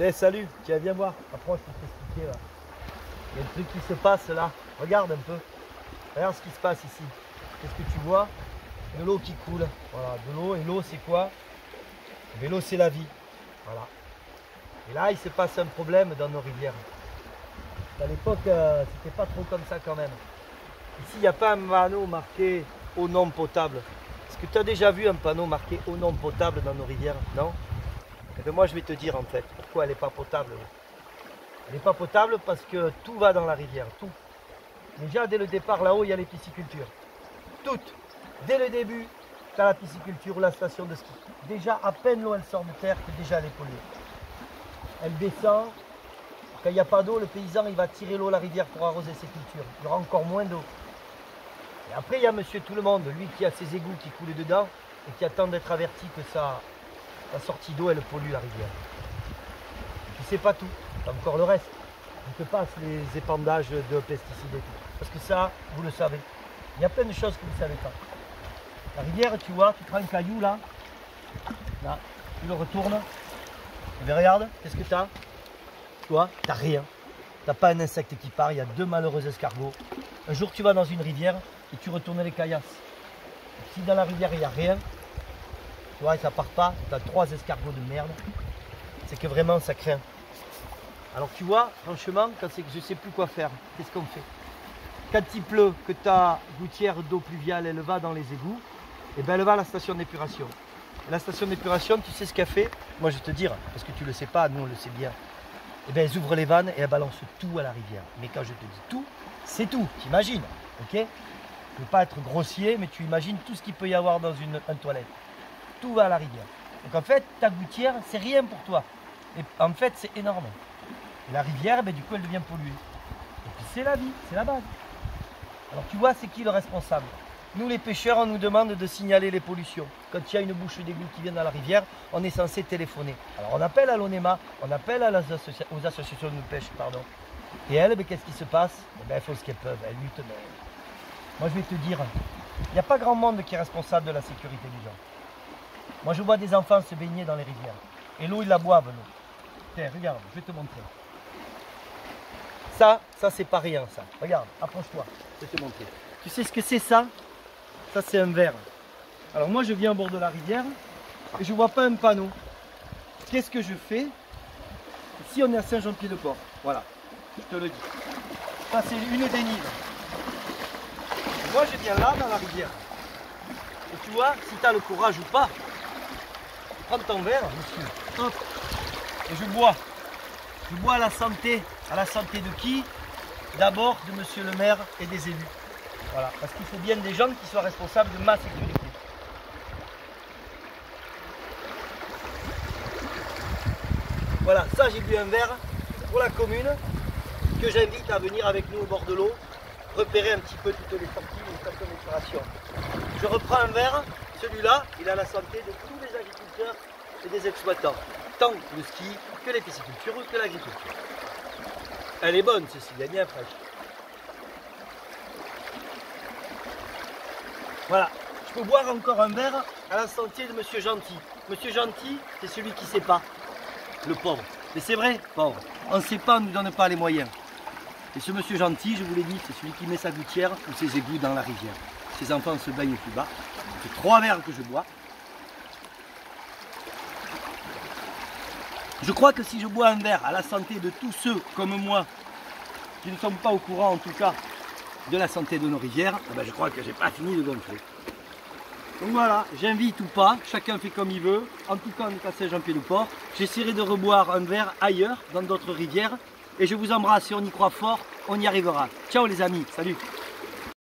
Eh, salut, tiens, viens voir. Approche pour t'expliquer là. Il y a un truc qui se passe là. Regarde un peu. Regarde ce qui se passe ici. Qu'est-ce que tu vois? De l'eau qui coule. Voilà, de l'eau. Et l'eau, c'est quoi? Mais l'eau, c'est la vie. Voilà. Et là, il se passe un problème dans nos rivières. À l'époque, c'était pas trop comme ça quand même. Ici, il n'y a pas un panneau marqué eau non potable. Est-ce que tu as déjà vu un panneau marqué eau non potable dans nos rivières? Non? Et bien moi, je vais te dire en fait pourquoi elle n'est pas potable. Elle n'est pas potable parce que tout va dans la rivière, tout. Déjà, dès le départ, là-haut, il y a les piscicultures. Toutes. Dès le début, tu as la pisciculture ou la station de ski. Déjà, à peine l'eau, elle sort de terre, que déjà, elle est polluée. Elle descend. Quand il n'y a pas d'eau, le paysan, il va tirer l'eau à la rivière pour arroser ses cultures. Il y aura encore moins d'eau. Et après, il y a monsieur tout le monde, lui qui a ses égouts qui coulent dedans et qui attend d'être averti que sa sortie d'eau, elle pollue la rivière. Tu sais pas tout, tu as encore le reste. On te passe les épandages de pesticides et tout. Parce que ça, vous le savez. Il y a plein de choses que vous ne savez pas. La rivière, tu vois, tu prends un caillou là, tu le retournes. Et bien regarde, qu'est-ce que tu as? Tu vois, tu n'as rien. Tu n'as pas un insecte qui part, il y a 2 malheureux escargots. Un jour, tu vas dans une rivière et tu retournes les caillasses. Et si dans la rivière, il n'y a rien, tu vois, ça part pas, tu as 3 escargots de merde. C'est que vraiment, ça craint. Alors tu vois, franchement, quand c'est que je ne sais plus quoi faire, qu'est-ce qu'on fait? Quand il pleut, que ta gouttière d'eau pluviale, elle va dans les égouts, et bien elle va à la station d'épuration. La station d'épuration, tu sais ce qu'elle fait? Moi, je vais te dire, parce que tu ne le sais pas, nous, on le sait bien. Et bien, elles ouvrent les vannes et elles balancent tout à la rivière. Mais quand je te dis tout, c'est tout, t'imagines, ok? Je ne veux pas être grossier, mais tu imagines tout ce qu'il peut y avoir dans une toilette. Tout va à la rivière. Donc en fait, ta gouttière, c'est rien pour toi. Et en fait, c'est énorme. Et la rivière, ben, du coup, elle devient polluée. Et puis c'est la vie, c'est la base. Alors tu vois, c'est qui le responsable? Nous, les pêcheurs, on nous demande de signaler les pollutions. Quand il y a une bouche d'égout qui vient dans la rivière, on est censé téléphoner. Alors on appelle à l'ONEMA, on appelle aux associations de pêche, pardon. Et elles, ben, qu'est-ce qui se passe? Eh ben, elles font ce qu'elles peuvent, elles luttent. Mais... Moi, je vais te dire, il n'y a pas grand monde qui est responsable de la sécurité des gens. Moi, je vois des enfants se baigner dans les rivières. Et l'eau, ils la boivent, l'eau. Tiens, regarde, je vais te montrer. Ça c'est pas rien, ça. Regarde, approche-toi, je vais te montrer. Tu sais ce que c'est ça? Ça, c'est un verre. Alors moi, je viens au bord de la rivière et je ne vois pas un panneau. Qu'est-ce que je fais? Ici, on est à Saint-Jean-Pied-de-Port. Voilà, je te le dis. Ça, c'est une des nives. Et moi, je viens là, dans la rivière. Et tu vois, si tu as le courage ou pas, tu prends ton verre, monsieur, hop, et je bois. Je bois à la santé de qui? D'abord de monsieur le maire et des élus. Voilà, parce qu'il faut bien des gens qui soient responsables de ma sécurité. Voilà, ça j'ai bu un verre pour la commune que j'invite à venir avec nous au bord de l'eau, repérer un petit peu toutes les sorties et les stations d'épuration. Je reprends un verre, celui-là, il a la santé de tous les agriculteurs et des exploitants, tant le ski que les piscicultures ou que l'agriculture. Elle est bonne ceci, elle est bien fraîche. Voilà, je peux boire encore un verre à la santé de monsieur Gentil. Monsieur Gentil, c'est celui qui ne sait pas, le pauvre. Mais c'est vrai, pauvre, on ne sait pas, on ne nous donne pas les moyens. Et ce monsieur Gentil, je vous l'ai dit, c'est celui qui met sa gouttière ou ses égouts dans la rivière. Ses enfants se baignent plus bas. C'est 3 verres que je bois. Je crois que si je bois un verre à la santé de tous ceux comme moi, qui ne sont pas au courant en tout cas de la santé de nos rivières, eh ben je crois que j'ai pas fini de gonfler. Donc voilà, j'invite ou pas, chacun fait comme il veut. En tout cas, on est à Saint-Jean-Pied-de-Port. J'essaierai de reboire un verre ailleurs, dans d'autres rivières. Et je vous embrasse, si on y croit fort, on y arrivera. Ciao les amis, salut!